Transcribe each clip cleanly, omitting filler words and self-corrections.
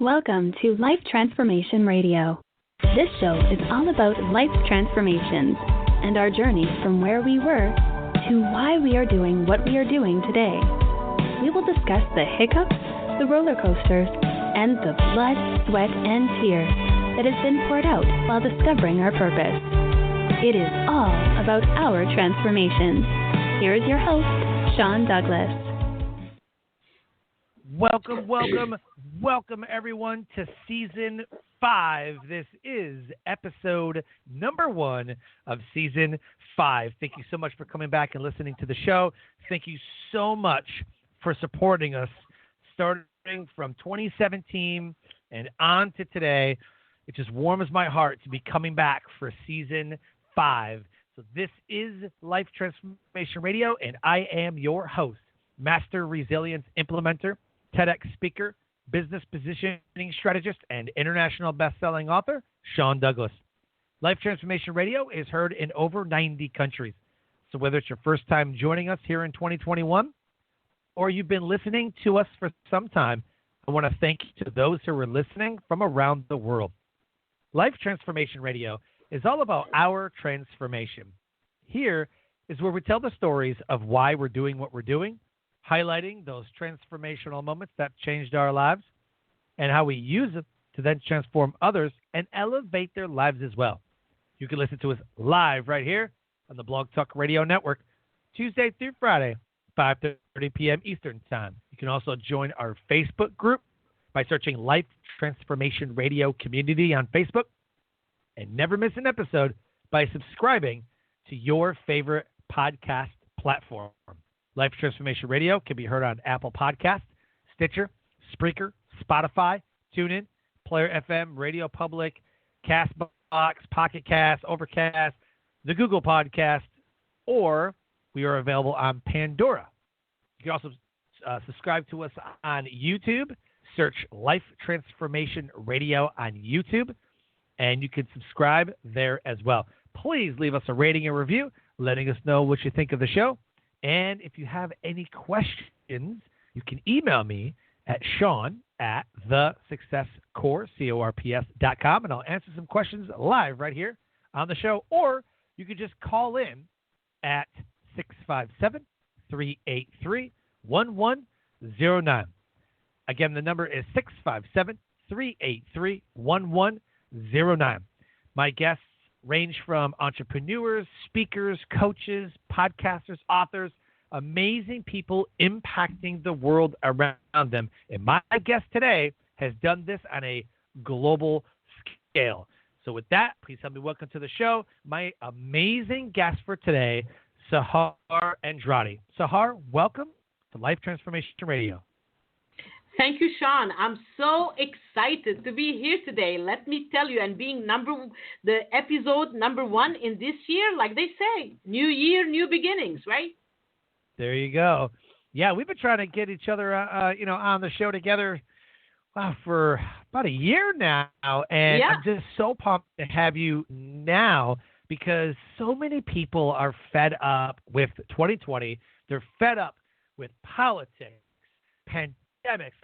Welcome to Life Transformation Radio. This show is all about life transformations and our journey from where we were to why we are doing what we are doing today. We will discuss the hiccups, the roller coasters, and the blood, sweat, and tears that has been poured out while discovering our purpose. It is all about our transformations. Here is your host, Sean Douglas. Welcome everyone to Season 5. This is episode number 1 of Season 5. Thank you so much for coming back and listening to the show. Thank you so much for supporting us starting from 2017 and on to today. It just warms my heart to be coming back for Season 5. So this is Life Transformation Radio, and I am your host, Master Resilience Implementer, TEDx speaker, business positioning strategist, and international best-selling author, Sean Douglas. Life Transformation Radio is heard in over 90 countries. So whether it's your first time joining us here in 2021 or you've been listening to us for some time, I want to thank you to those who are listening from around the world. Life Transformation Radio is all about our transformation. Here is where we tell the stories of why we're doing what we're doing, highlighting those transformational moments that changed our lives and how we use it to then transform others and elevate their lives as well. You can listen to us live right here on the Blog Talk Radio Network, Tuesday through Friday, 5:30 p.m. Eastern Time. You can also join our Facebook group by searching Life Transformation Radio Community on Facebook, and never miss an episode by subscribing to your favorite podcast platform. Life Transformation Radio can be heard on Apple Podcasts, Stitcher, Spreaker, Spotify, TuneIn, Player FM, Radio Public, CastBox, Pocket Cast, Overcast, the Google Podcast, or we are available on Pandora. You can also subscribe to us on YouTube. Search Life Transformation Radio on YouTube, and you can subscribe there as well. Please leave us a rating and review, letting us know what you think of the show. And if you have any questions, you can email me at sean@thesuccesscorps.com, and I'll answer some questions live right here on the show. Or you can just call in at 657-383-1109. Again, the number is 657-383-1109. My guests range from entrepreneurs, speakers, coaches, podcasters, authors, amazing people impacting the world around them. And my guest today has done this on a global scale. So with that, please help me welcome to the show my amazing guest for today, Sahar Andrade. Sahar, welcome to Life Transformation Radio. Thank you, Sean. I'm so excited to be here today. Let me tell you, and being the episode number 1 in this year, like they say, new year, new beginnings, right? There you go. Yeah, we've been trying to get each other, on the show together for about a year now, and I'm just so pumped to have you now because so many people are fed up with 2020. They're fed up with politics, pandemics,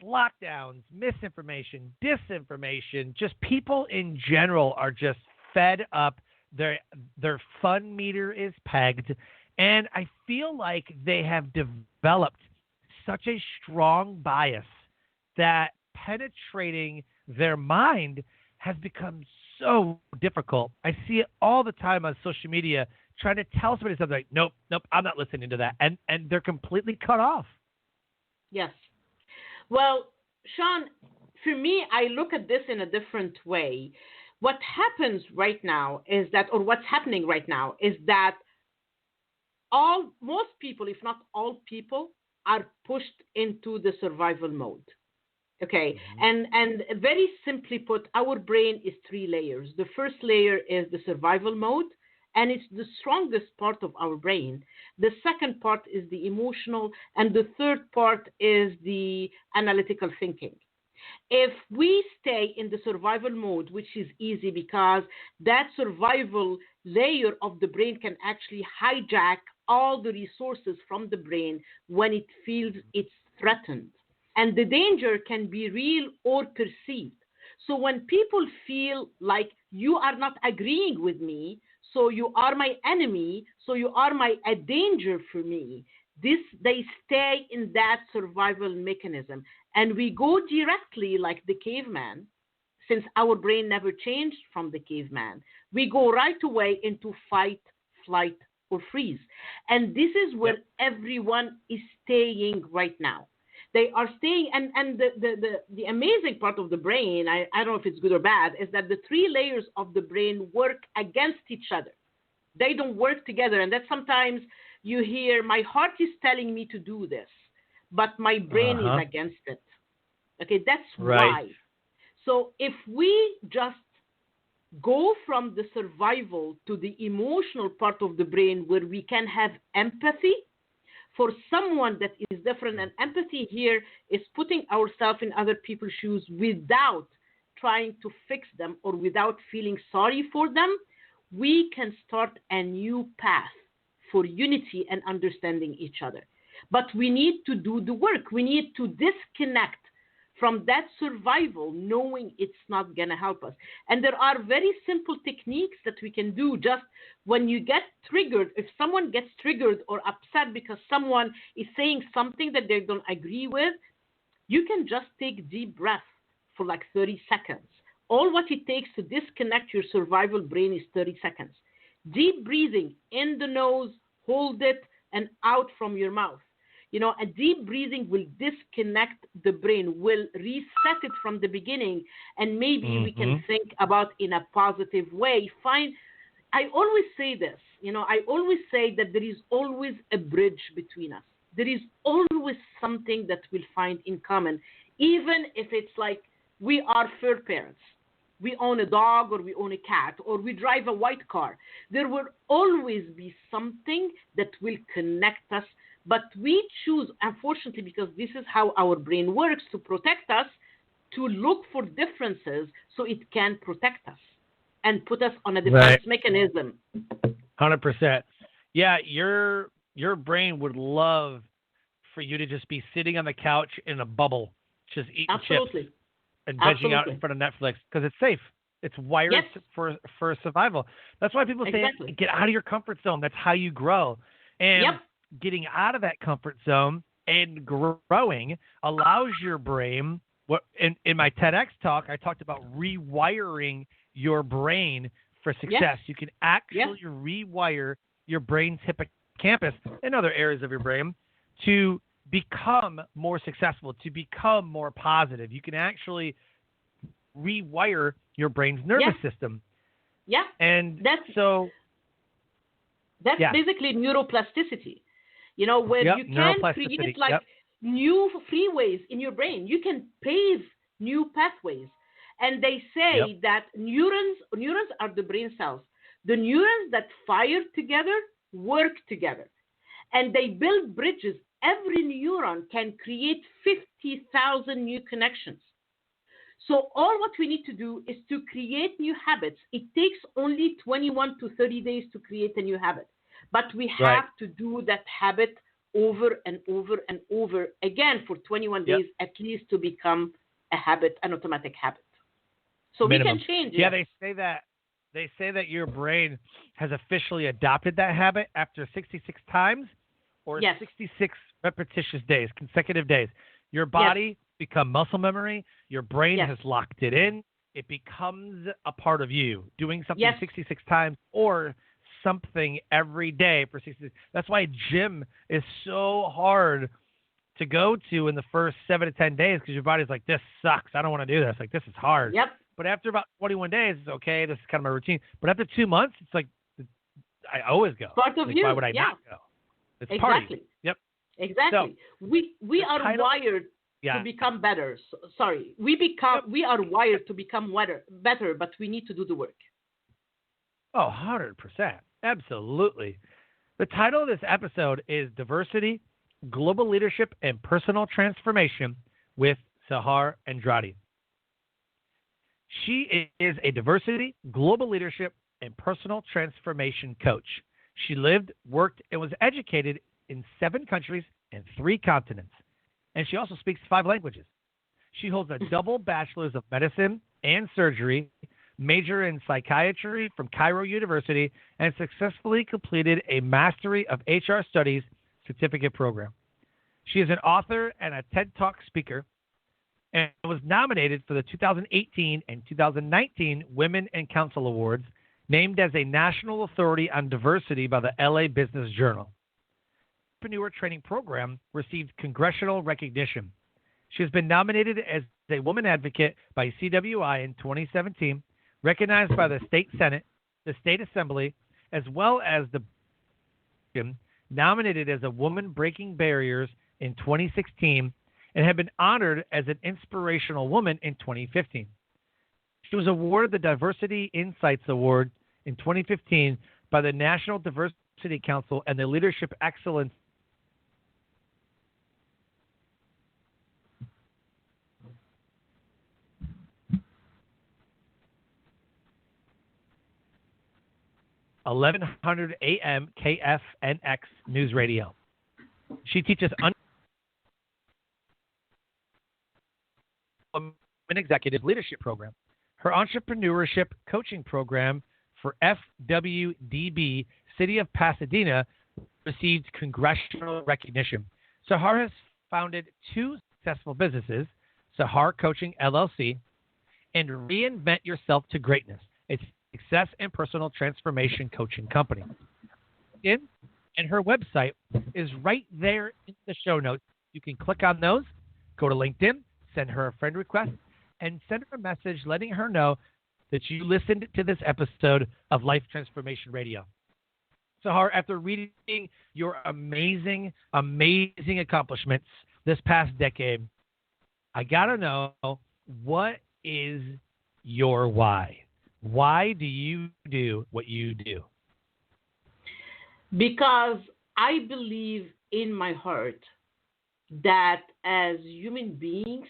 lockdowns, misinformation, disinformation, just people in general are just fed up. Their fun meter is pegged, and I feel like they have developed such a strong bias that penetrating their mind has become so difficult. I see it all the time on social media trying to tell somebody something like, nope, I'm not listening to that, and they're completely cut off. Yes. Well, Sean, for me, I look at this in a different way. What happens right now is that, or what's happening right now is that most people, if not all people, are pushed into the survival mode. Okay. Mm-hmm. And very simply put, our brain is 3 layers. The first layer is the survival mode, and it's the strongest part of our brain. The second part is the emotional, and the third part is the analytical thinking. If we stay in the survival mode, which is easy because that survival layer of the brain can actually hijack all the resources from the brain when it feels it's threatened. And the danger can be real or perceived. So when people feel like you are not agreeing with me, so you are my enemy, so you are a danger for me, they stay in that survival mechanism. And we go directly like the caveman, since our brain never changed from the caveman, we go right away into fight, flight, or freeze. And this is where everyone is staying right now. They are staying, and the amazing part of the brain, I don't know if it's good or bad, is that the three layers of the brain work against each other. They don't work together. And that sometimes you hear, my heart is telling me to do this, but my brain is against it. Okay, that's why. So if we just go from the survival to the emotional part of the brain where we can have empathy for someone that is different, and empathy here is putting ourselves in other people's shoes without trying to fix them or without feeling sorry for them, we can start a new path for unity and understanding each other. But we need to do the work. We need to disconnect from that survival, knowing it's not going to help us. And there are very simple techniques that we can do. Just when you get triggered, if someone gets triggered or upset because someone is saying something that they don't agree with, you can just take deep breath for like 30 seconds. All what it takes to disconnect your survival brain is 30 seconds. Deep breathing in the nose, hold it, and out from your mouth. You know, a deep breathing will disconnect the brain, will reset it from the beginning, and maybe we can think about in a positive way. I always say this, I always say that there is always a bridge between us. There is always something that we'll find in common, even if it's like we are fur parents. We own a dog, or we own a cat, or we drive a white car. There will always be something that will connect us. But we choose, unfortunately, because this is how our brain works to protect us, to look for differences so it can protect us and put us on a defense mechanism. 100%. Yeah, your brain would love for you to just be sitting on the couch in a bubble, just eating chips and vegging out in front of Netflix because it's safe. It's wired for survival. That's why people say, get out of your comfort zone. That's how you grow. And getting out of that comfort zone and growing allows your brain, in my TEDx talk, I talked about rewiring your brain for success. You can actually rewire your brain's hippocampus and other areas of your brain to become more successful, to become more positive. You can actually rewire your brain's nervous system. Yeah. And that's basically neuroplasticity. Where you can create like new freeways in your brain. You can pave new pathways. And they say that neurons are the brain cells. The neurons that fire together work together. And they build bridges. Every neuron can create 50,000 new connections. So all what we need to do is to create new habits. It takes only 21 to 30 days to create a new habit. But we have to do that habit over and over and over again for 21 days at least to become a habit, an automatic habit. So minimum. We can change it. Yeah, they say that your brain has officially adopted that habit after 66 times or 66 repetitious days, consecutive days. Your body become muscle memory. Your brain has locked it in. It becomes a part of you. Doing something 66 times or something every day for 66. That's why gym is so hard to go to in the first 7 to 10 days because your body's like, this sucks. I don't want to do this. Like, this is hard. Yep. But after about 21 days, it's okay. This is kind of my routine. But after 2 months, it's like, I always go. Part of you. Why would I not go? It's party. Yep. Exactly. So, we are wired to become better. We are wired to become better, but we need to do the work. Oh, 100%. Absolutely. The title of this episode is Diversity, Global Leadership, and Personal Transformation with Sahar Andrade. She is a diversity, global leadership, and personal transformation coach. She lived, worked, and was educated in 7 countries and 3 continents. and she also speaks 5 languages. She holds a double Bachelors of Medicine and Surgery, major in Psychiatry from Cairo University, and successfully completed a Mastery of HR Studies certificate program. She is an author and a TED Talk speaker, and was nominated for the 2018 and 2019 Women in Council Awards, named as a National Authority on Diversity by the LA Business Journal. Entrepreneur Training Program received congressional recognition. She has been nominated as a Woman Advocate by CWI in 2017, recognized by the State Senate, the State Assembly, as well as the nominated as a Woman Breaking Barriers in 2016, and had been honored as an Inspirational Woman in 2015. She was awarded the Diversity Insights Award in 2015 by the National Diversity Council and the Leadership Excellence AM KFNX News Radio. She teaches Women Executive Leadership Program. Her entrepreneurship coaching program for FWDB City of Pasadena received congressional recognition. Sahar has founded 2 successful businesses, Sahar Coaching LLC and Reinvent Yourself to Greatness, a success and personal transformation coaching company. And her website is right there in the show notes. You can click on those, go to LinkedIn, send her a friend request, and send her a message letting her know that you listened to this episode of Life Transformation Radio. Sahar, after reading your amazing, amazing accomplishments this past decade, I got to know, what is your why? Why do you do what you do? Because I believe in my heart that as human beings,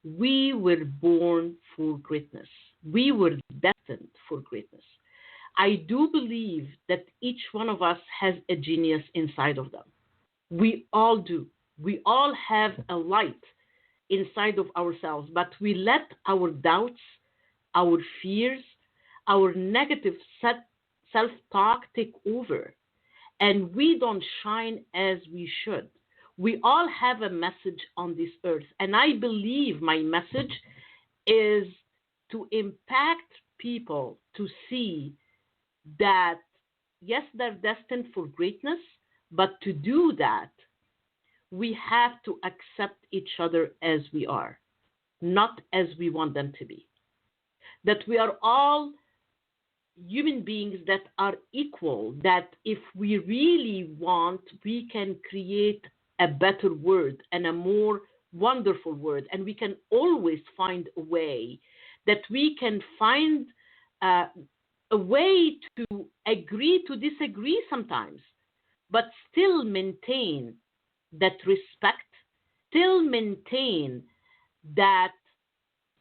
we were born for greatness. We were destined for greatness. I do believe that each one of us has a genius inside of them. We all do. We all have a light inside of ourselves, but we let our doubts, our fears, our negative self-talk take over, and we don't shine as we should. We all have a message on this earth, and I believe my message is to impact people to see that, yes, they're destined for greatness, but to do that, we have to accept each other as we are, not as we want them to be. That we are all human beings that are equal, that if we really want, we can create a better world and a more wonderful world. And we can always find a way, that we can find a way to agree to disagree sometimes, but still maintain that respect, still maintain that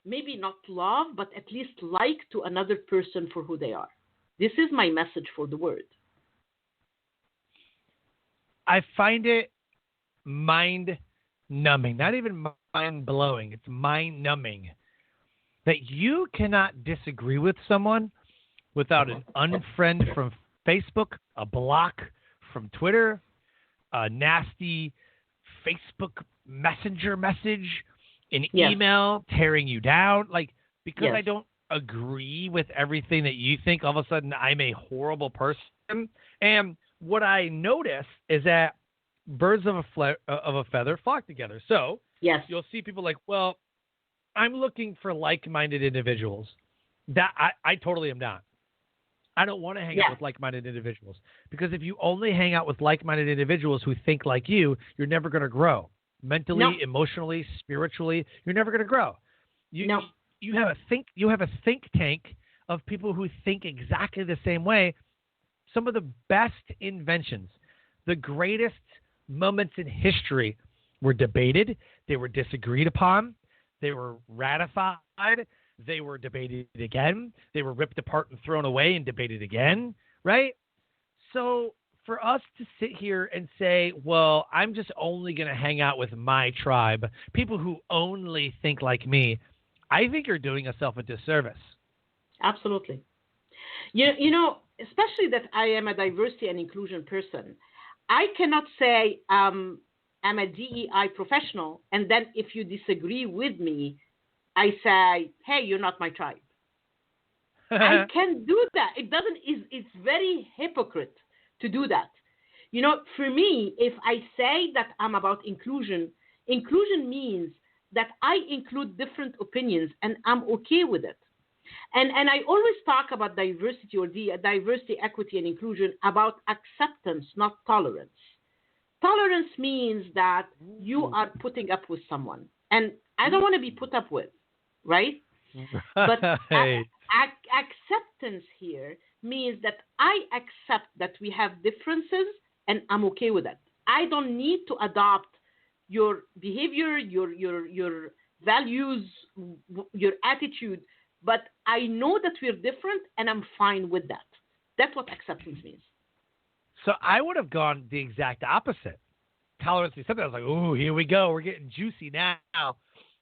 maybe not love, but at least like to another person for who they are. This is my message for the world. I find it mind-numbing, not even mind-blowing. It's mind-numbing that you cannot disagree with someone without an unfriend from Facebook, a block from Twitter, a nasty Facebook Messenger message, an email tearing you down. Like, because I don't agree with everything that you think, all of a sudden I'm a horrible person. And what I notice is that birds of a feather flock together. So you'll see people like, well, I'm looking for like-minded individuals. That I totally am not. I don't want to hang out with like-minded individuals, because if you only hang out with like-minded individuals who think like you, you're never going to grow. Mentally, emotionally, spiritually, you're never going to grow. You have a think tank of people who think exactly the same way. Some of the best inventions, the greatest moments in history were debated, they were disagreed upon, they were ratified, they were debated again, they were ripped apart and thrown away and debated again, right? So for us to sit here and say, well, I'm just only going to hang out with my tribe, people who only think like me, I think you're doing yourself a disservice. Absolutely. You know, especially that I am a diversity and inclusion person, I cannot say I'm a DEI professional, and then if you disagree with me, I say, hey, you're not my tribe. I can't do that. It's very hypocrite to do that. You know, for me, if I say that I'm about inclusion means that I include different opinions and I'm okay with it. And I always talk about diversity or diversity, equity, and inclusion about acceptance, not tolerance. Tolerance means that you are putting up with someone. And I don't want to be put up with, right? But acceptance here means that I accept that we have differences and I'm okay with it. I don't need to adopt your behavior, your values, your attitude, but I know that we're different and I'm fine with that. That's what acceptance means. So I would have gone the exact opposite. Tolerance means something. I was like, oh, here we go. We're getting juicy now.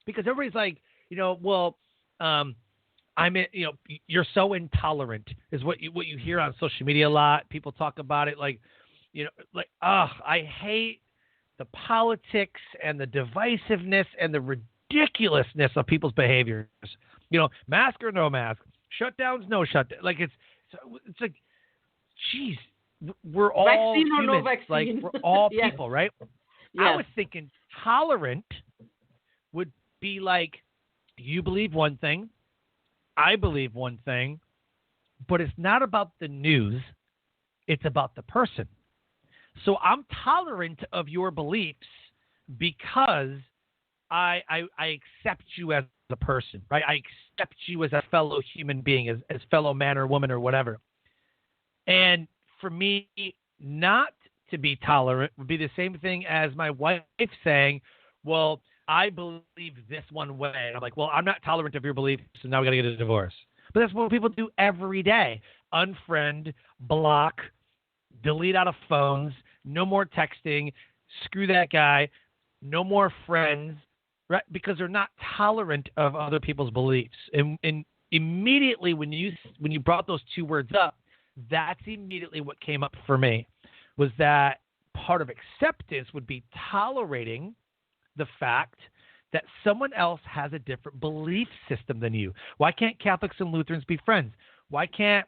Because everybody's like, you know, well, you're so intolerant is what you hear on social media a lot. People talk about it like, you know, like, I hate the politics and the divisiveness and the ridiculousness of people's behaviors. You know, mask or no mask, shutdowns, no shutdown. Like it's like, geez, we're all vaccine humans. Or no vaccine. Like we're all Yes. people, right? Yes. I was thinking tolerant would be like, you believe one thing, I believe one thing, but it's not about the news. It's about the person. So I'm tolerant of your beliefs because I accept you as a person, right? I accept you as a fellow human being, as fellow man or woman or whatever. And for me, not to be tolerant would be the same thing as my wife saying, well, I believe this one way. And I'm like, well, I'm not tolerant of your beliefs, so now we got to get a divorce. But that's what people do every day. Unfriend, block, delete out of phones, no more texting, screw that guy, no more friends, right? Because they're not tolerant of other people's beliefs. And immediately when you brought those two words up, that's immediately what came up for me, was that part of acceptance would be tolerating the fact that someone else has a different belief system than you. Why can't Catholics and Lutherans be friends? Why can't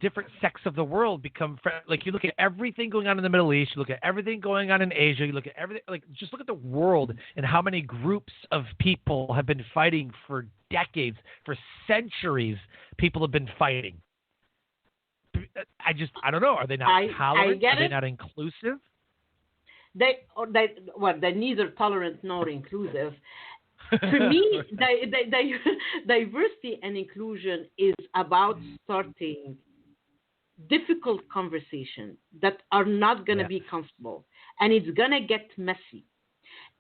different sects of the world become friends? Like you look at everything going on in the Middle East, you look at everything going on in Asia, you look at everything, like just look at the world and how many groups of people have been fighting for decades, for centuries. People have been fighting. I don't know. Are they not tolerant? Are they not inclusive? They're neither tolerant nor inclusive. For me, diversity and inclusion is about starting difficult conversations that are not going to be comfortable, and it's going to get messy.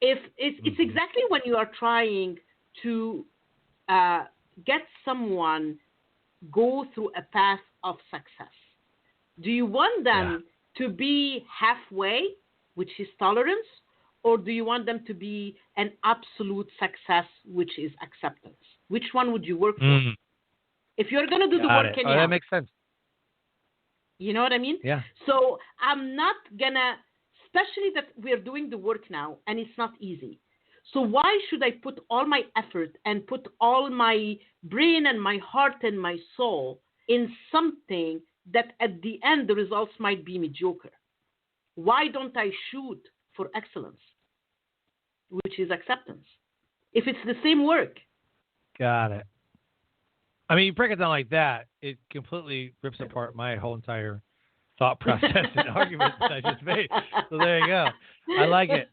It's exactly when you are trying to get someone go through a path of success. Do you want them to be halfway, which is tolerance, or do you want them to be an absolute success, which is acceptance? Which one would you work for? If you're going to do the work, that makes sense. You know what I mean? Yeah. So I'm not going to, especially that we're doing the work now, and it's not easy. So why should I put all my effort and put all my brain and my heart and my soul in something that at the end the results might be mediocre? Why don't I shoot for excellence, which is acceptance, if it's the same work? Got it. I mean, you break it down like that, it completely rips apart my whole entire thought process and arguments I just made. So there you go. I like it.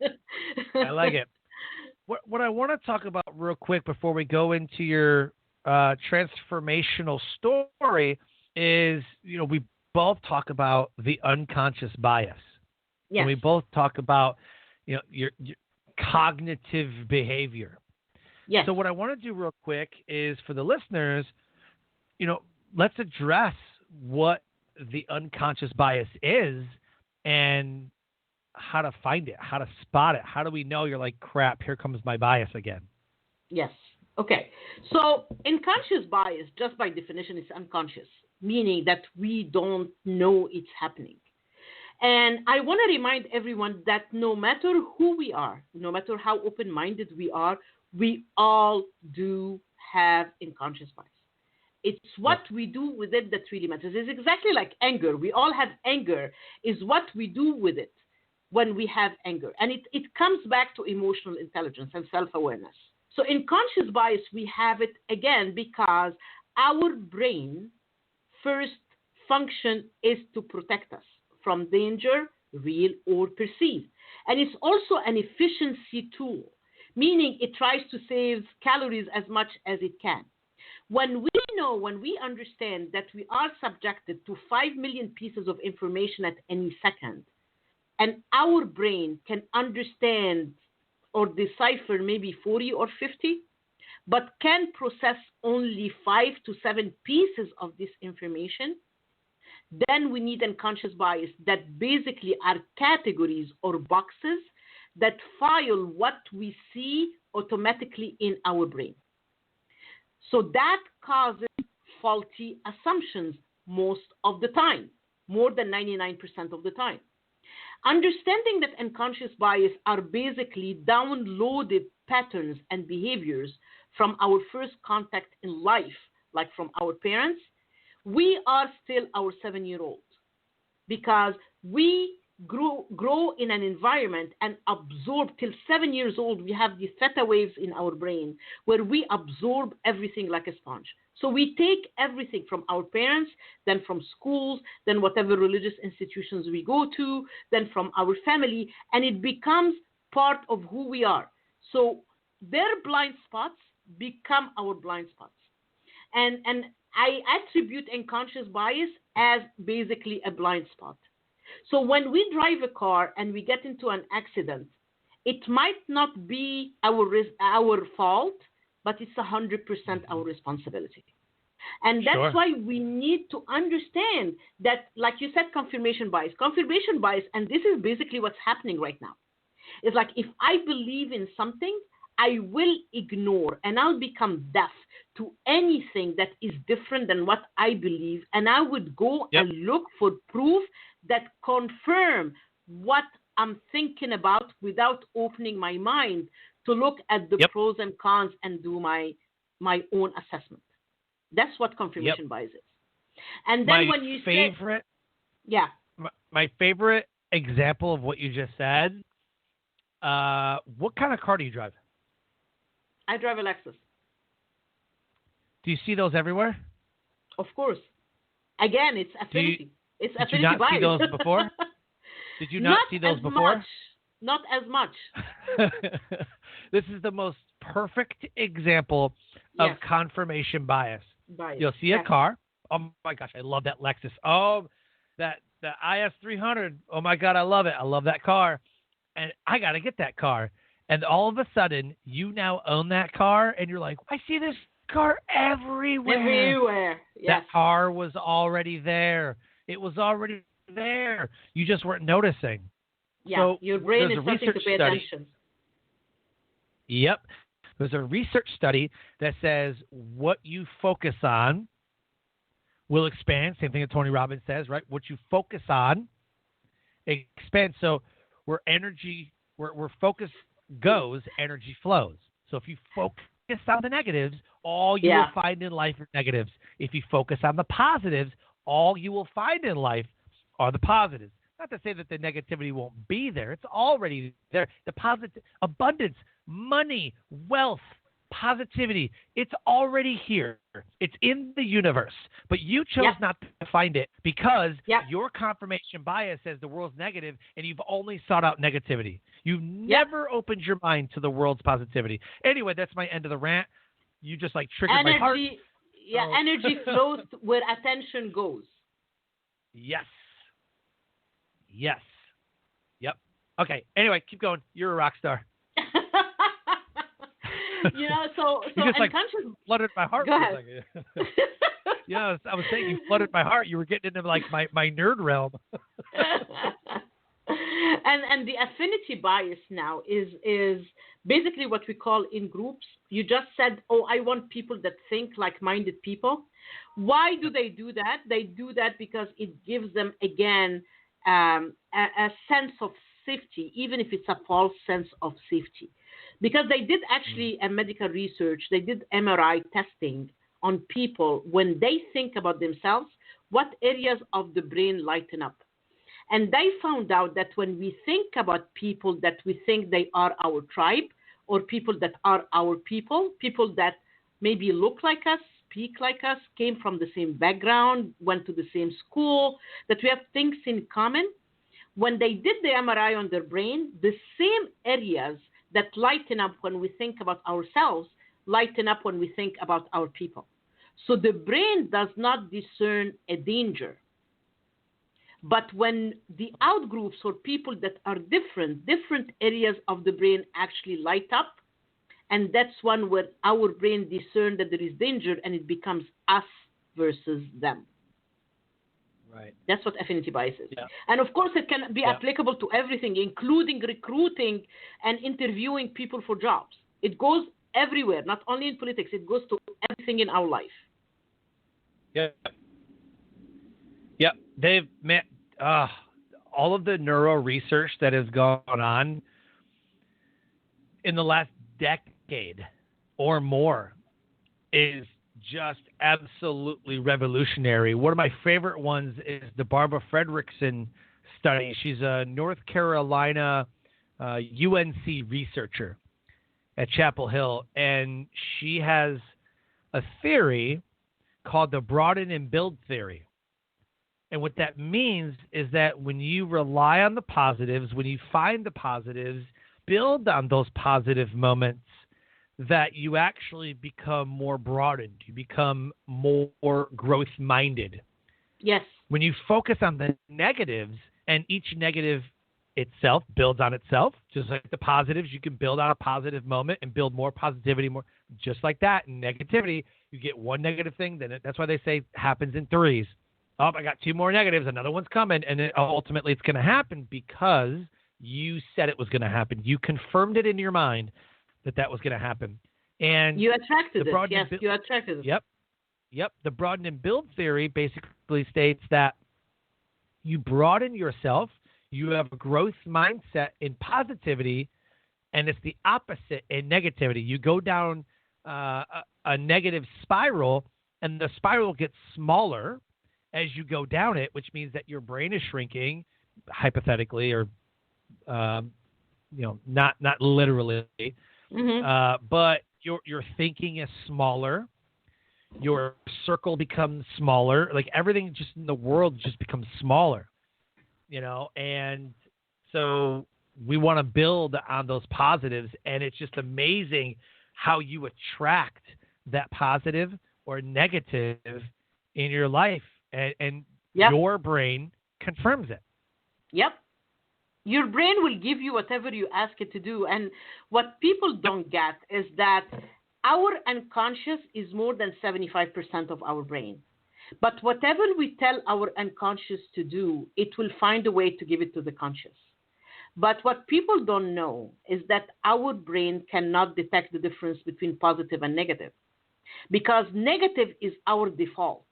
What I want to talk about real quick before we go into your transformational story is, we both talk about the unconscious bias. Yes. And we both talk about, your cognitive behavior. Yes. So what I want to do real quick is for the listeners, let's address what the unconscious bias is and how to find it, how to spot it. How do we know you're like, crap, here comes my bias again? Yes. Okay. So unconscious bias, just by definition, is unconscious, meaning that we don't know it's happening. And I want to remind everyone that no matter who we are, no matter how open-minded we are, we all do have unconscious bias. It's what we do with it that really matters. It's exactly like anger. We all have anger. Is what we do with it when we have anger. And it comes back to emotional intelligence and self-awareness. So in conscious bias, we have it again because our brain first function is to protect us from danger, real or perceived. And it's also an efficiency tool, meaning it tries to save calories as much as it can. When we understand that we are subjected to 5 million pieces of information at any second, and our brain can understand or decipher maybe 40 or 50, but can process only 5 to 7 pieces of this information, then we need unconscious bias that basically are categories or boxes that file what we see automatically in our brain. So that causes faulty assumptions most of the time, more than 99% of the time. Understanding that unconscious bias are basically downloaded patterns and behaviors from our first contact in life, like from our parents, we are still our 7-year-old because we grow in an environment and absorb till 7 years old. We have these theta waves in our brain where we absorb everything like a sponge. So we take everything from our parents, then from schools, then whatever religious institutions we go to, then from our family, and it becomes part of who we are. So their blind spots become our blind spots. And I attribute unconscious bias as basically a blind spot. So when we drive a car and we get into an accident, it might not be our fault, but it's 100% our responsibility. And that's why we need to understand that, like you said, confirmation bias, and this is basically what's happening right now. It's like if I believe in something, I will ignore and I'll become deaf to anything that is different than what I believe. And I would go and look for proof that confirm what I'm thinking about without opening my mind to look at the pros and cons and do my own assessment. That's what confirmation bias is. And then when you say... My favorite example of what you just said, what kind of car do you drive? I drive a Lexus. Do you see those everywhere? Of course. Again, it's affinity. It's affinity bias. Did you not see those before? Did you not see those before? Not as much. This is the most perfect example of confirmation bias. You'll see a car. Oh my gosh, I love that Lexus. Oh, the IS 300. Oh my God, I love it. I love that car. And I got to get that car. And all of a sudden, you now own that car, and you're like, I see this car everywhere. Everywhere, yes. That car was already there. It was already there. You just weren't noticing. Yeah, so your brain is starting to pay attention. Yep. There's a research study that says what you focus on will expand. Same thing that Tony Robbins says, right? What you focus on expands. So where focus goes, energy flows. So if you focus on the negatives, all you will find in life are negatives. If you focus on the positives, all you will find in life are the positives. Not to say that the negativity won't be there. It's already there. The positive, abundance, money, wealth, positivity, it's already here. It's in the universe. But you chose not to find it because your confirmation bias says the world's negative and you've only sought out negativity. You've never opened your mind to the world's positivity. Anyway, that's my end of the rant. You just like triggered my heart. Yeah, energy flows where attention goes. Yes. Yes. Yep. Okay. Anyway, keep going. You're a rock star. So you just unconscious. Flooded my heart Go for ahead. a second. Yes, I was saying you flooded my heart. You were getting into like my nerd realm. And the affinity bias now is basically what we call in groups. You just said, oh, I want people that think like-minded people. Why do they do that? They do that because it gives them, again, a sense of safety, even if it's a false sense of safety. Because they did actually a medical research, they did MRI testing on people when they think about themselves, what areas of the brain lighten up. And they found out that when we think about people that we think they are our tribe, or people that are our people that maybe look like us, speak like us, came from the same background, went to the same school, that we have things in common, when they did the MRI on their brain, the same areas that lighten up when we think about ourselves lighten up when we think about our people. So the brain does not discern a danger. But when the outgroups or people that are different areas of the brain actually light up, and that's one where our brain discerns that there is danger and it becomes us versus them. Right. That's what affinity bias is. Yeah. And of course, it can be applicable to everything, including recruiting and interviewing people for jobs. It goes everywhere, not only in politics. It goes to everything in our life. Yeah. Yep. They've met all of the neuro research that has gone on in the last decade or more is just absolutely revolutionary. One of my favorite ones is the Barbara Fredrickson study. She's a North Carolina UNC researcher at Chapel Hill, and she has a theory called the broaden and build theory. And what that means is that when you rely on the positives, when you find the positives, build on those positive moments, that you actually become more broadened. You become more growth-minded. Yes. When you focus on the negatives, and each negative itself builds on itself, just like the positives, you can build on a positive moment and build more positivity, more just like that. In negativity, you get one negative thing, then that's why they say happens in threes. Oh, I got two more negatives, another one's coming, and ultimately it's going to happen because you said it was going to happen. You confirmed it in your mind that was going to happen. And you attracted it. Yes, you attracted it. Yep. The broaden and build theory basically states that you broaden yourself, you have a growth mindset in positivity, and it's the opposite in negativity. You go down a negative spiral, and the spiral gets smaller as you go down it, which means that your brain is shrinking, hypothetically, or not literally, but your thinking is smaller. Your circle becomes smaller. Like everything just in the world just becomes smaller, and so we want to build on those positives, and it's just amazing how you attract that positive or negative in your life, and your brain confirms it. Yep. Your brain will give you whatever you ask it to do. And what people don't get is that our unconscious is more than 75% of our brain. But whatever we tell our unconscious to do, it will find a way to give it to the conscious. But what people don't know is that our brain cannot detect the difference between positive and negative, because negative is our default.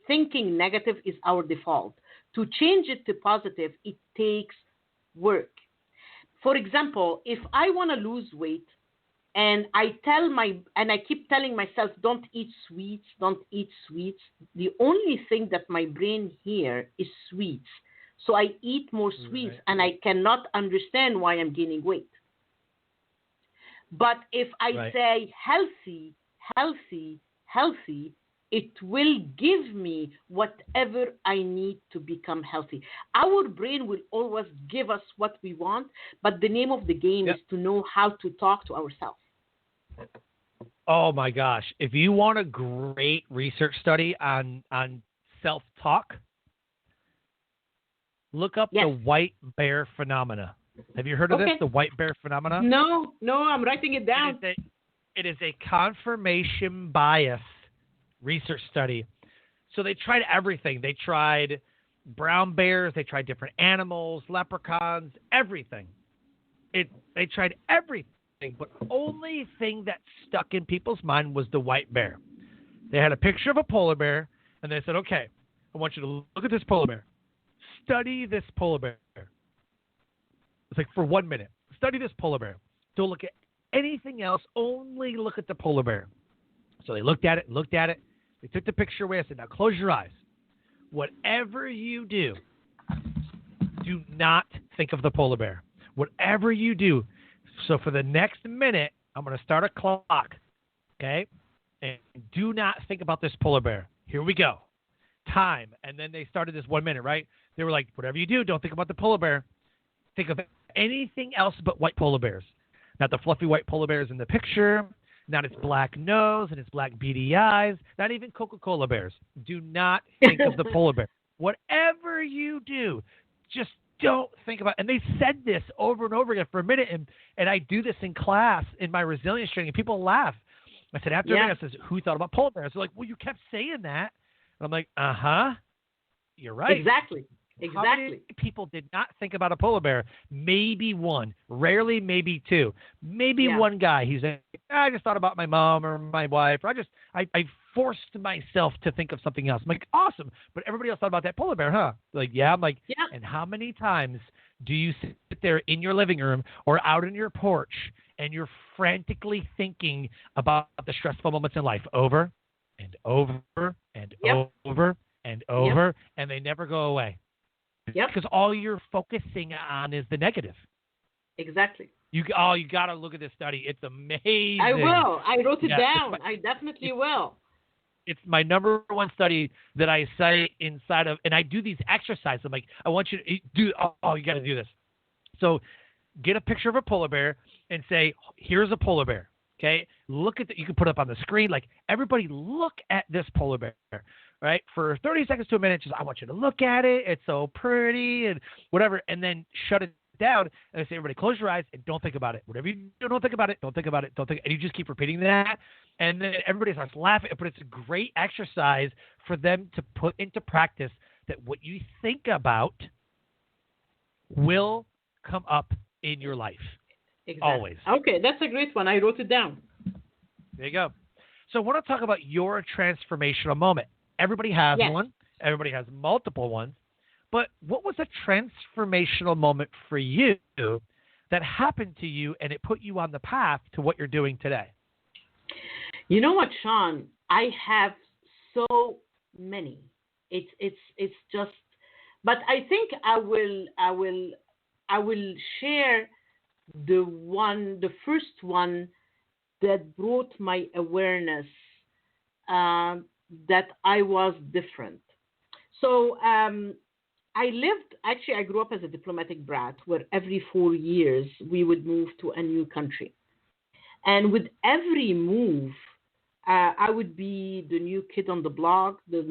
Thinking negative is our default. To change it to positive, it takes work. For example, if I want to lose weight and I keep telling myself, don't eat sweets, the only thing that my brain hears is sweets. So I eat more sweets, and I cannot understand why I'm gaining weight. But if I say healthy, it will give me whatever I need to become healthy. Our brain will always give us what we want, but the name of the game is to know how to talk to ourselves. Oh my gosh. If you want a great research study on self-talk, look up the white bear phenomena. Have you heard of this, the white bear phenomena? No, I'm writing it down. It is a confirmation bias research study So they tried everything. They tried brown bears. They tried different animals, leprechauns, everything. They tried everything, but only thing that stuck in people's mind was the white bear. They had a picture of a polar bear, and they said, okay, I want you to look at this polar bear. Study this polar bear. It's like for 1 minute. Study this polar bear. Don't look at anything else. Only look at the polar bear. So they looked at it. They took the picture away. I said, now close your eyes. Whatever you do not think of the polar bear. Whatever you do. So for the next minute, I'm going to start a clock. Okay? And do not think about this polar bear. Here we go. Time. And then they started this 1 minute, right? They were like, whatever you do, don't think about the polar bear. Think of anything else but white polar bears. Not the fluffy white polar bears in the picture. Not its black nose and its black beady eyes. Not even Coca-Cola bears. Do not think of the polar bear. Whatever you do, just don't think about it. And they said this over and over again for a minute. And I do this in class in my resilience training. And people laugh. I said, after a minute, I said, who thought about polar bears? They're like, well, you kept saying that. And I'm like, uh-huh. You're right. Exactly. How many people did not think about a polar bear? Maybe one. Rarely, maybe two. Maybe one guy. He's like, I just thought about my mom or my wife. Or I forced myself to think of something else. I'm like, awesome. But everybody else thought about that polar bear, huh? Like, yeah. I'm like, and how many times do you sit there in your living room or out on your porch and you're frantically thinking about the stressful moments in life over and over and over and over, and they never go away? Because all you're focusing on is the negative. Exactly. You got to look at this study. It's amazing. I will. I wrote it down. I definitely will. It's my number one study that I cite inside of, and I do these exercises. I'm like, I want you to do, you got to do this. So get a picture of a polar bear and say, here's a polar bear. Okay. Look at you can put it up on the screen. Like, everybody look at this polar bear. Right? For 30 seconds to a minute, just, I want you to look at it. It's so pretty and whatever. And then shut it down. And I say, everybody, close your eyes and don't think about it. Whatever you do, don't think about it. Don't think about it. Don't think. And you just keep repeating that. And then everybody starts laughing. But it's a great exercise for them to put into practice that what you think about will come up in your life. Exactly. Always. Okay, that's a great one. I wrote it down. There you go. So I want to talk about your transformational moment. Everybody has one. Everybody has multiple ones. But what was a transformational moment for you that happened to you and it put you on the path to what you're doing today? You know what, Sean? I have so many. It's just, but I think I will share the first one that brought my awareness that I was different. So I grew up as a diplomatic brat where every 4 years we would move to a new country. And with every move, I would be the new kid on the block, the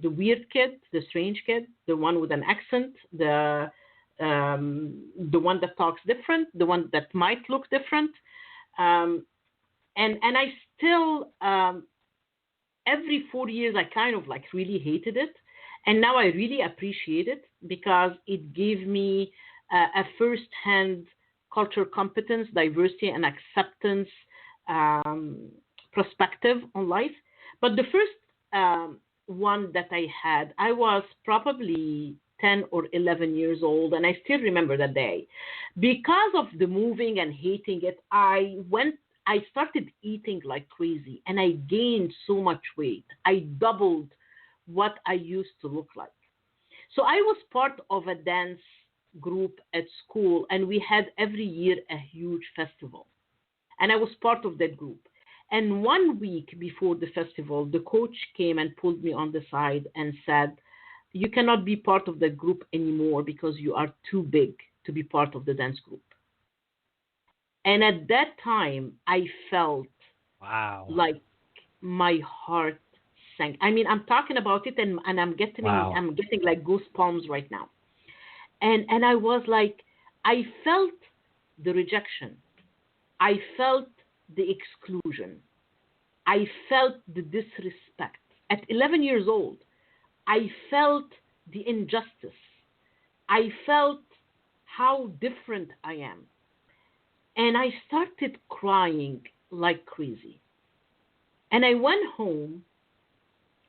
weird kid, the strange kid, the one with an accent, the one that talks different, the one that might look different. And I still... every 4 years, I kind of like really hated it. And now I really appreciate it because it gave me a first-hand cultural competence, diversity, and acceptance perspective on life. But the first one that I had, I was probably 10 or 11 years old, and I still remember that day. Because of the moving and hating it, I started eating like crazy, and I gained so much weight. I doubled what I used to look like. So I was part of a dance group at school, and we had every year a huge festival. And I was part of that group. And 1 week before the festival, the coach came and pulled me on the side and said, you cannot be part of the group anymore because you are too big to be part of the dance group. And at that time, I felt like my heart sank. I mean, I'm talking about it, and I'm getting like goosebumps right now. And I was like, I felt the rejection. I felt the exclusion. I felt the disrespect. at 11 years old, I felt the injustice. I felt how different I am. And I started crying like crazy. And I went home,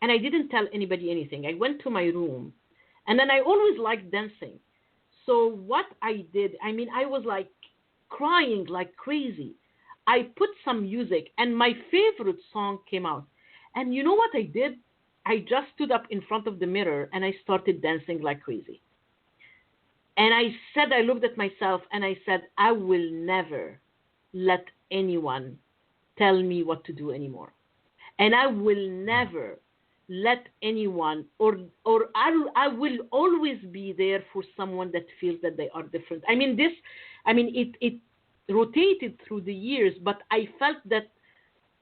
and I didn't tell anybody anything. I went to my room, and then I always liked dancing. So what I did, I was like crying like crazy. I put some music, and my favorite song came out. And you know what I did? I just stood up in front of the mirror, and I started dancing like crazy. And I looked at myself, and I said, I will never let anyone tell me what to do anymore. And I will never let anyone, or I will always be there for someone that feels that they are different. It rotated through the years, but I felt that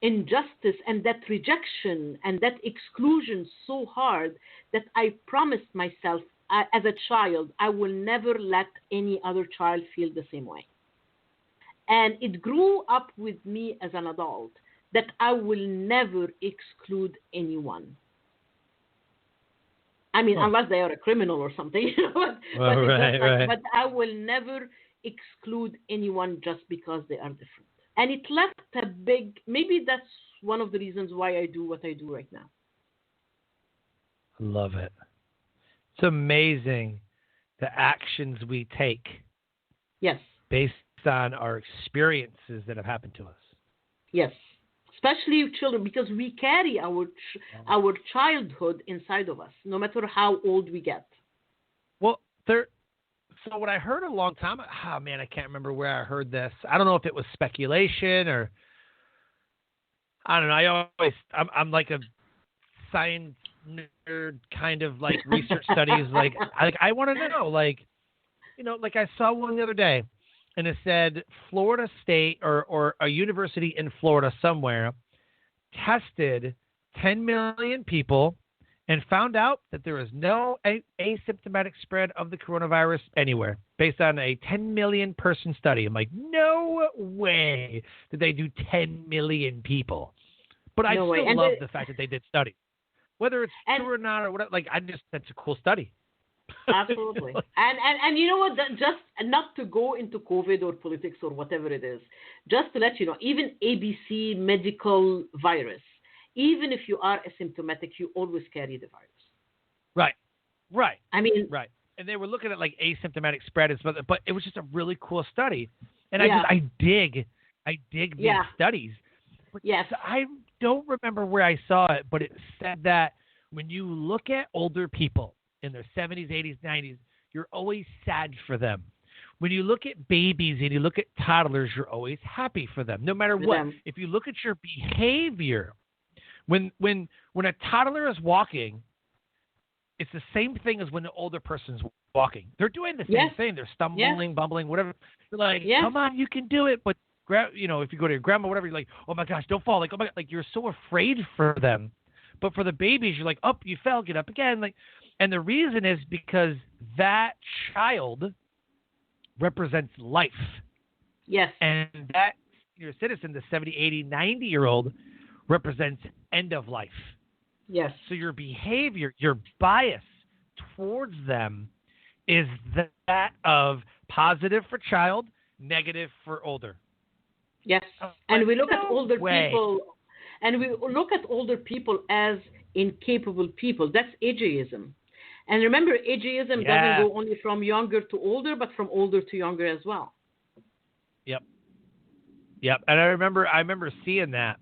injustice and that rejection and that exclusion so hard that I promised myself as a child, I will never let any other child feel the same way. And it grew up with me as an adult that I will never exclude anyone. Unless they are a criminal or something, but I will never exclude anyone just because they are different. And it left a maybe that's one of the reasons why I do what I do right now. I love it. It's amazing the actions we take. Yes. Based on our experiences that have happened to us. Yes. Especially children, because we carry our childhood inside of us, no matter how old we get. Well, so what I heard a long time, I can't remember where I heard this. I don't know if it was speculation or, I don't know. I'm like a science nerd, kind of like research studies. I want to know, I saw one the other day, and it said Florida State or a university in Florida somewhere tested 10 million people and found out that there is no asymptomatic spread of the coronavirus anywhere based on a 10 million person study. I'm like, no way did they do 10 million people. But I still love the fact that they did studies. Whether it's true or not or whatever, that's a cool study. Absolutely. And you know what, just not to go into COVID or politics or whatever it is, just to let you know, even ABC medical virus, even if you are asymptomatic, you always carry the virus. Right. Right. And they were looking at asymptomatic spread, but it was just a really cool study. And I dig these studies. Yes. I don't remember where I saw it, but it said that when you look at older people in their 70s, 80s, 90s, you're always sad for them. When you look at babies and you look at toddlers, you're always happy for them, no matter what. If you look at your behavior, when a toddler is walking, it's the same thing as when the older person's walking. They're doing the same thing. They're stumbling, bumbling, whatever. You're like, come on, you can do it. But if you go to your grandma, whatever, you're like, oh my gosh, don't fall. Oh my God, you're so afraid for them. But for the babies, you're like, oh, you fell, get up again. And the reason is because that child represents life. Yes. And that senior citizen, the 70, 80, 90-year-old, represents end of life. Yes. So your behavior, your bias towards them is that of positive for child, negative for older. Yes. And we look at older people, and we look at older people as incapable people. That's ageism. And remember, ageism doesn't go only from younger to older, but from older to younger as well. Yep. And I remember seeing that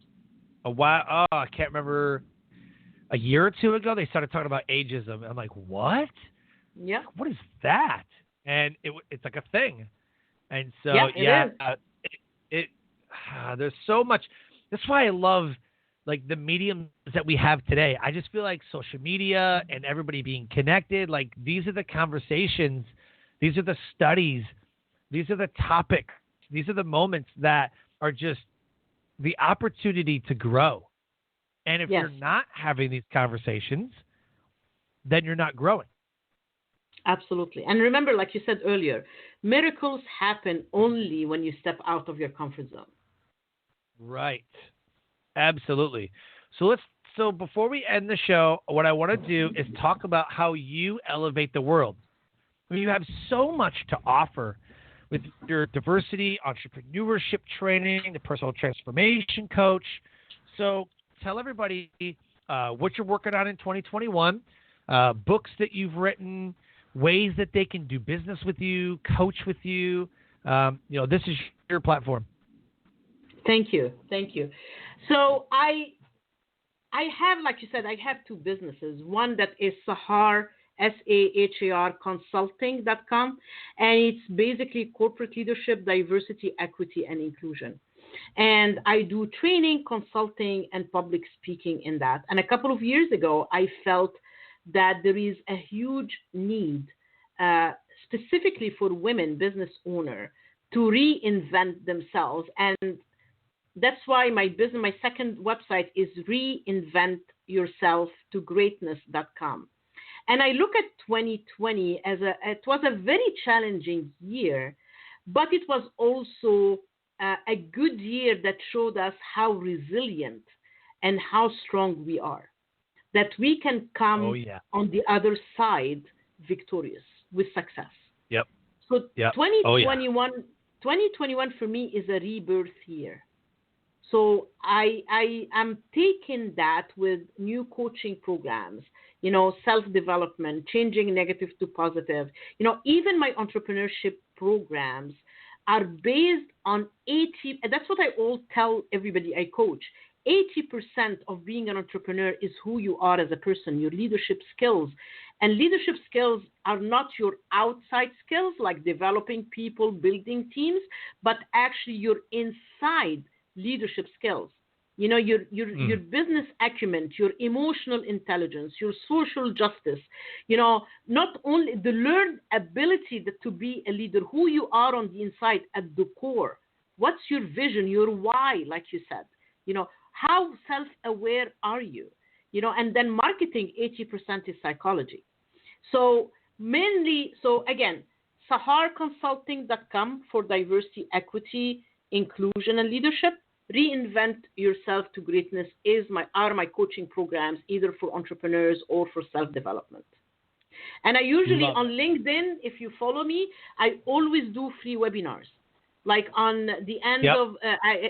a while. Oh, I can't remember. A year or two ago, they started talking about ageism. I'm like, what? Yeah. What is that? And it's like a thing. And so, there's so much. That's why I love the mediums that we have today. I just feel like social media and everybody being connected, these are the conversations, these are the studies, these are the topics, these are the moments that are just the opportunity to grow. And if you're not having these conversations, then you're not growing. Absolutely. And remember, like you said earlier, miracles happen only when you step out of your comfort zone. Right. Absolutely. So let's So before we end the show, what I want to do is talk about how you elevate the world. I mean, you have so much to offer with your diversity, entrepreneurship training, the personal transformation coach. So tell everybody what you're working on in 2021, books that you've written, ways that they can do business with you, coach with you. This is your platform. Thank you. So I have, like you said, I have two businesses. One that is Sahar, Sahar Consulting.com, and it's basically corporate leadership, diversity, equity, and inclusion. And I do training, consulting, and public speaking in that. And a couple of years ago, I felt that there is a huge need, specifically for women business owners, to reinvent themselves. And that's why my second website is reinventyourselftogreatness.com. And I look at 2020 it was a very challenging year, but it was also a good year that showed us how resilient and how strong we are, that we can come on the other side victorious with success. Yep. So 2021 for me is a rebirth year. So I am taking that with new coaching programs, self-development, changing negative to positive. Even my entrepreneurship programs are based on 80, and that's what I all tell everybody I coach. 80% of being an entrepreneur is who you are as a person, your leadership skills. And leadership skills are not your outside skills, like developing people, building teams, but actually your inside leadership skills. Your business acumen, your emotional intelligence, your social justice, not only the learned ability to be a leader, who you are on the inside at the core. What's your vision, your why, like you said? How self-aware are you? And then marketing, 80% is psychology. So again, saharconsulting.com for diversity, equity, inclusion, and leadership. Reinvent Yourself to Greatness are my coaching programs, either for entrepreneurs or for self-development. And I usually on LinkedIn, if you follow me, I always do free webinars. Like on the end of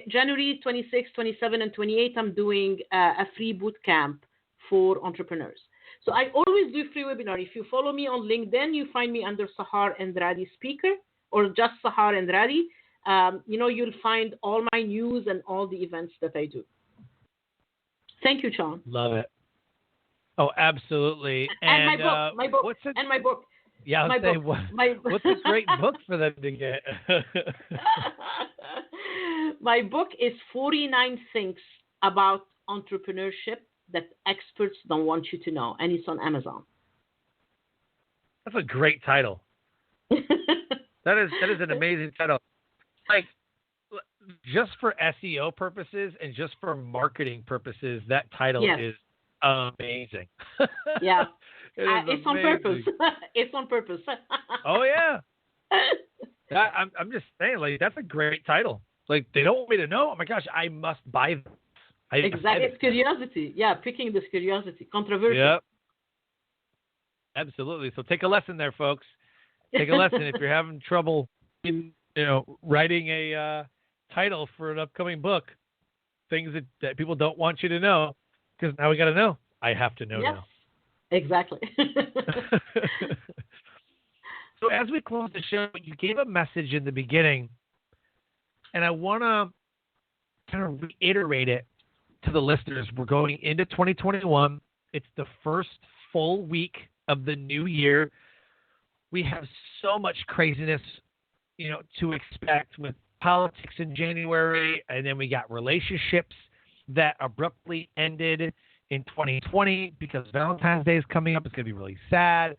January 26, 27, and 28, I'm doing a free boot camp for entrepreneurs. So I always do free webinar. If you follow me on LinkedIn, you find me under Sahar Andrade Speaker or just Sahar Andrade. You'll find all my news and all the events that I do. Thank you, Sean. Love it. Oh, absolutely. And my book. Yeah, what's a great book for them to get? My book is 49 Things About Entrepreneurship That Experts Don't Want You to Know, and it's on Amazon. That's a great title. That is an amazing title. Like, just for SEO purposes and just for marketing purposes, that title is amazing. Yeah. It's on purpose. It's on purpose. Oh, yeah. I'm just saying, like, that's a great title. Like, they don't want me to know. Oh, my gosh, I must buy this. Exactly. It's curiosity. Yeah, picking this curiosity. Controversial. Yep. Absolutely. So take a lesson there, folks. Take a lesson if you're having trouble writing a title for an upcoming book, things that people don't want you to know, because now we got to know. I have to know now. Exactly. So as we close the show, you gave a message in the beginning, and I want to kind of reiterate it to the listeners. We're going into 2021. It's the first full week of the new year. We have so much craziness, to expect with politics in January, and then we got relationships that abruptly ended in 2020 because Valentine's Day is coming up. It's going to be really sad.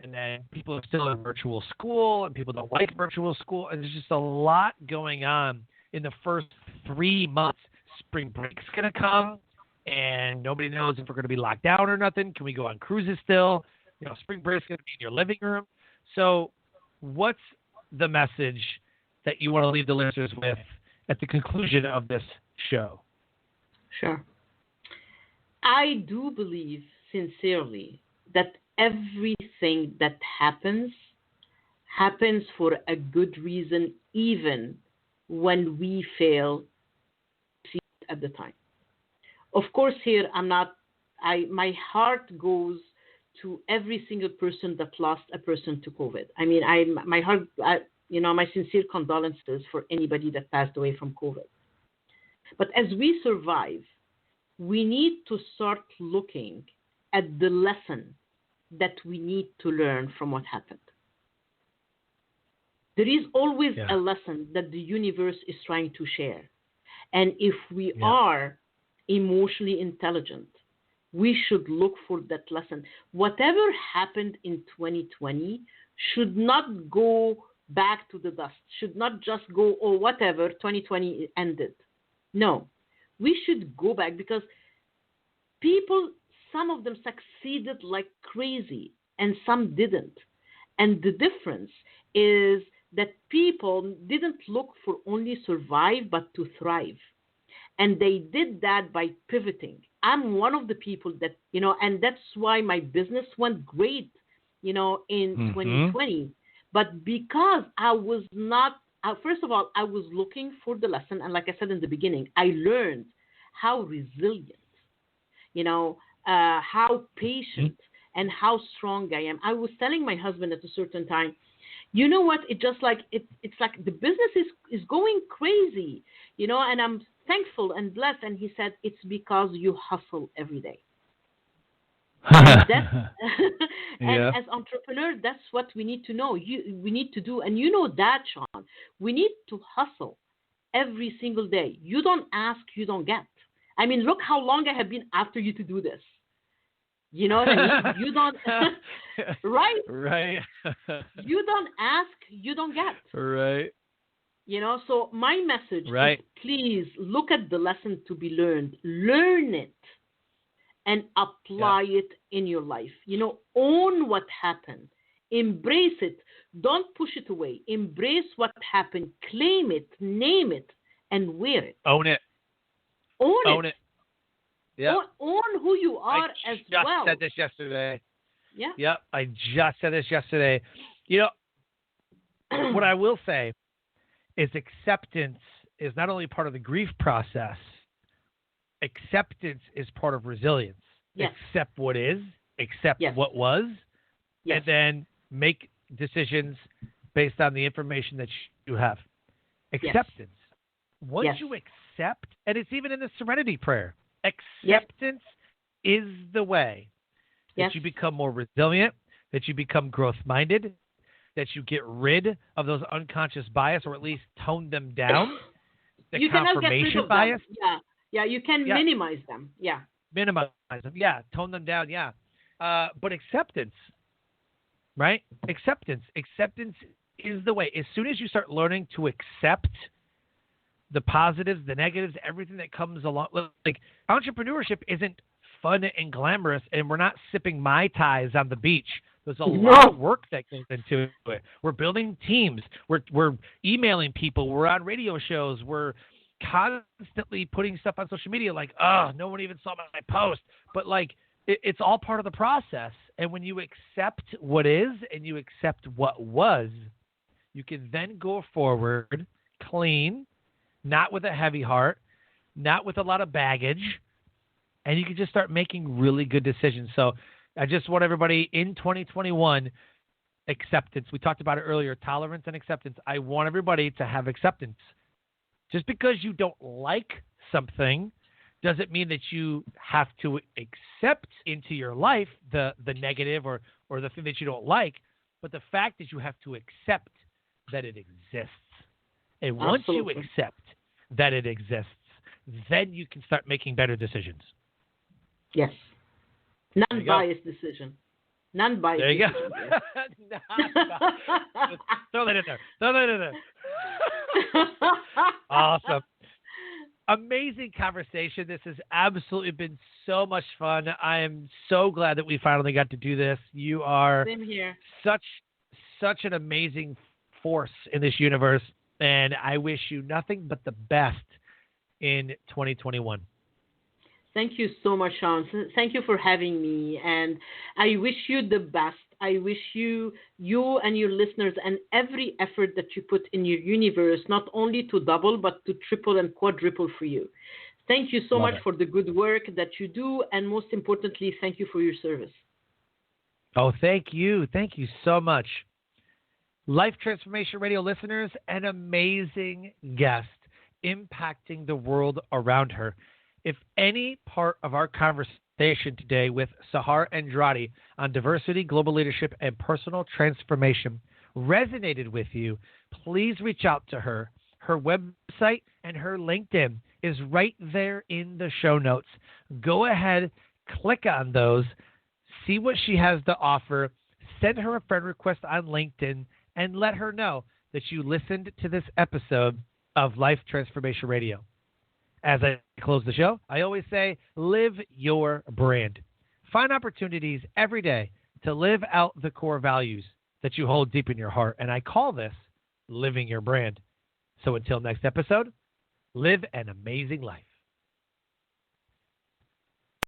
And then people are still in virtual school, and people don't like virtual school. And there's just a lot going on in the first 3 months. Spring break's going to come, and nobody knows if we're going to be locked down or nothing. Can we go on cruises still? Spring break's going to be in your living room. So what's the message that you want to leave the listeners with at the conclusion of this show? Sure. I do believe sincerely that everything that happens for a good reason, even when we fail at the time. Of course, here my heart goes to every single person that lost a person to COVID. I mean, my heart, my sincere condolences for anybody that passed away from COVID. But as we survive, we need to start looking at the lesson that we need to learn from what happened. There is always a lesson that the universe is trying to share. And if we are emotionally intelligent, we should look for that lesson. Whatever happened in 2020 should not go back to the dust, should not just go, oh, whatever, 2020 ended. No, we should go back because people, some of them succeeded like crazy and some didn't. And the difference is that people didn't look for only survive, but to thrive. And they did that by pivoting. I'm one of the people that, and that's why my business went great, in 2020. But because I was not, first of all, I was looking for the lesson. And like I said in the beginning, I learned how resilient, how patient and how strong I am. I was telling my husband at a certain time, you know what? It's just like it's like the business is going crazy, and I'm thankful and blessed. And he said, it's because you hustle every day. And as entrepreneurs, that's what we need to know. We need to do, and that, Sean, we need to hustle every single day. You don't ask, you don't get. I mean, look how long I have been after you to do this. You know what I mean? You don't, right? Right. You don't ask, you don't get. Right. So my message is please look at the lesson to be learned. Learn it and apply it in your life. Own what happened. Embrace it. Don't push it away. Embrace what happened. Claim it. Name it. And wear it. Own it. Own it. Yeah. Own who you are as well. I just said this yesterday. Yeah. Yep. I just said this yesterday. What I will say is acceptance is not only part of the grief process. Acceptance is part of resilience. Yes. Accept what is, accept what was, and then make decisions based on the information that you have. Acceptance. Once you accept, and it's even in the Serenity Prayer, acceptance is the way that you become more resilient, that you become growth-minded, that you get rid of those unconscious bias, or at least tone them down. The you confirmation bias. Yeah, you can minimize them. Yeah. Minimize them. Yeah, tone them down. Yeah. But acceptance, right? Acceptance is the way. As soon as you start learning to accept the positives, the negatives, everything that comes along. Like, entrepreneurship isn't fun and glamorous, and we're not sipping Mai Tais on the beach. There's a lot of work that goes into it. We're building teams. We're emailing people. We're on radio shows. We're constantly putting stuff on social media like, no one even saw my post. But, like, it's all part of the process. And when you accept what is and you accept what was, you can then go forward clean, not with a heavy heart, not with a lot of baggage, and you can just start making really good decisions. So I just want everybody in 2021, acceptance. We talked about it earlier, tolerance and acceptance. I want everybody to have acceptance. Just because you don't like something doesn't mean that you have to accept into your life the negative or the thing that you don't like, but the fact is you have to accept that it exists. And once you accept that it exists, then you can start making better decisions. Yes. Non-biased decision. Non-biased there you decision. Go. Throw that in there. Awesome. Amazing conversation. This has absolutely been so much fun. I am so glad that we finally got to do this. You are such an amazing force in this universe, and I wish you nothing but the best in 2021. Thank you so much, Sean. Thank you for having me. And I wish you the best. I wish you and your listeners and every effort that you put in your universe, not only to double, but to triple and quadruple for you. Thank you so Love much it. for the good work that you do. And most importantly, thank you for your service. Oh, thank you. Thank you so much. Life Transformation Radio listeners, an amazing guest impacting the world around her. If any part of our conversation today with Sahar Andrade on diversity, global leadership, and personal transformation resonated with you, please reach out to her. Her website and her LinkedIn is right there in the show notes. Go ahead, click on those, see what she has to offer, send her a friend request on LinkedIn, and let her know that you listened to this episode of Life Transformation Radio. As I close the show, I always say, live your brand. Find opportunities every day to live out the core values that you hold deep in your heart. And I call this living your brand. So until next episode, live an amazing life.